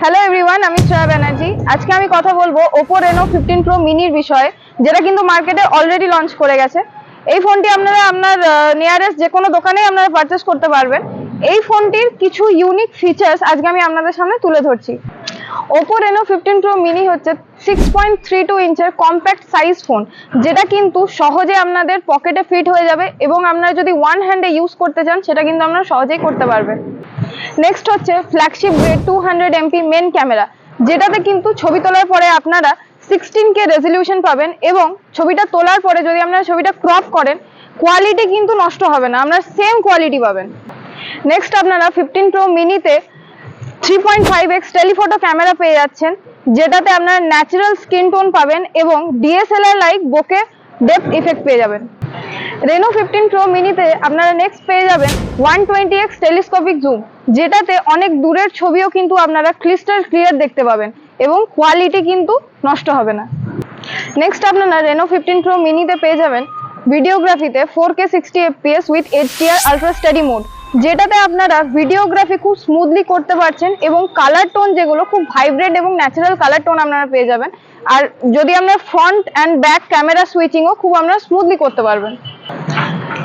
Hello everyone, আমি শ্রেয়া ব্যানার্জি। আজকে আমি কথা বলবো Oppo Reno 15 Pro মিনির বিষয়ে, যেটা কিন্তু মার্কেটে অলরেডি লঞ্চ করে গেছে। এই ফোনটি আপনারা আপনার নিয়ারেস্ট যে কোনো দোকানেই আপনারা পারচেস করতে পারবেন। এই ফোনটির কিছু ইউনিক ফিচার্স আজকে আমি আপনাদের সামনে তুলে ধরছি। Oppo Reno 15 Pro mini হচ্ছে 6.32 ইঞ্চের কম্প্যাক্ট সাইজ ফোন, যেটা কিন্তু সহজে আপনাদের পকেটে ফিট হয়ে যাবে এবং আপনারা যদি ওয়ান হ্যান্ডে ইউজ করতে চান সেটা কিন্তু আপনারা সহজেই করতে পারবেন। নেক্সট হচ্ছে flagship grade 200 MP main camera, যেটাতে কিন্তু ছবি তোলার পরে আপনারা 16K রেজলিউশন পাবেন এবং ছবিটা তোলার পরে যদি আপনারা ছবিটা ক্রপ করেন কোয়ালিটি কিন্তু নষ্ট হবে না, আপনারা সেম কোয়ালিটি পাবেন। নেক্সট আপনারা 15 Pro মিনিতে 3.5x টেলিফটো ক্যামেরা পেয়ে যাচ্ছেন, যেটাতে আপনারা ন্যাচারাল স্কিন টোন পাবেন এবং DSLR like bouquet depth effect পেয়ে যাবেন। Reno 15 Pro মিনিতে আপনারা নেক্সট পেয়ে যাবেন 120x টেলিস্কোপিক জুম, যেটাতে অনেক দূরের ছবিও কিন্তু আপনারা ক্রিস্টাল ক্লিয়ার দেখতে পাবেন এবং কোয়ালিটি কিন্তু নষ্ট হবে না। নেক্সট আপনারা Reno 15 Pro মিনিতে পেয়ে যাবেন ভিডিওগ্রাফিতে 4K 60fps with HDR ultra study mode, যেটাতে আপনারা ভিডিওগ্রাফি খুব স্মুথলি করতে পারছেন এবং কালার টোন যেগুলো খুব ভাইব্রেন্ট এবং ন্যাচারাল কালার টোন আপনারা পেয়ে যাবেন। আর যদি আমরা ফ্রন্ট অ্যান্ড ব্যাক ক্যামেরা সুইচিংও খুব আমরা স্মুথলি করতে পারবেন।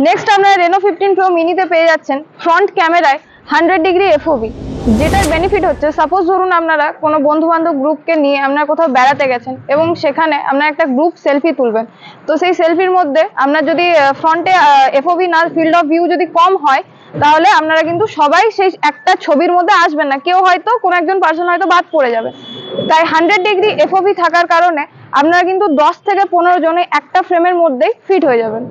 নেক্সট আপনারা Reno 15 Pro মিনিতে পেয়ে যাচ্ছেন ফ্রন্ট ক্যামেরায় 100° FOV, যেটার বেনিফিট হচ্ছে সাপোজ ধরুন আপনারা কোনো বন্ধু বান্ধব গ্রুপকে নিয়ে আপনারা কোথাও বেড়াতে গেছেন এবং সেখানে আপনারা একটা গ্রুপ সেলফি তুলবেন, তো সেই সেলফির মধ্যে আপনার যদি ফ্রন্টে FOV না ফিল্ড অফ ভিউ যদি কম হয় তাহলে আপনারা কিন্তু সবাই সেই একটা ছবির মধ্যে আসবেন না, কেউ হয়তো কোনো একজন পার্সন হয়তো বাদ পড়ে যাবে। তাই 100° FOV থাকার কারণে আপনারা কিন্তু 10 থেকে 15 জনে একটা ফ্রেমের মধ্যেই ফিট হয়ে যাবেন।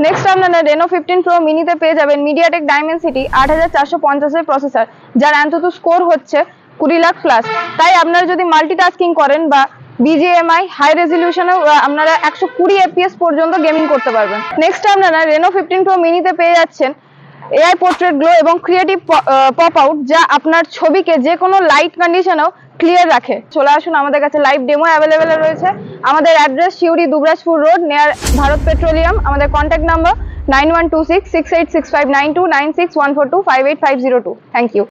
নেক্সট আপনারা Reno 15 Pro মিনিতে পেয়ে যাবেন MediaTek Dimensity 8450 এর প্রসেসর, যার AnTuTu স্কোর হচ্ছে 20 লাখ প্লাস। তাই আপনারা যদি মাল্টিটাস্কিং করেন বা BGMI হাই রেজলিউশনেও আপনারা 120 fps পর্যন্ত গেমিং করতে পারবেন। নেক্সট আপনারা Reno 15 Pro মিনিতে পেয়ে যাচ্ছেন AI পোর্ট্রেট গ্লো এবং ক্রিয়েটিভ পপ আউট, যা আপনার ছবিকে যে কোনো লাইট কন্ডিশনেও ক্লিয়ার রাখে। চলে আসুন, আমাদের কাছে লাইভ ডেমো অ্যাভেলেবেল রয়েছে। আমাদের address Suri Dubrajpur road near Bharat Petroleum. আমাদের কন্ট্যাক্ট নাম্বার 9126686592 9614258502। Thank you.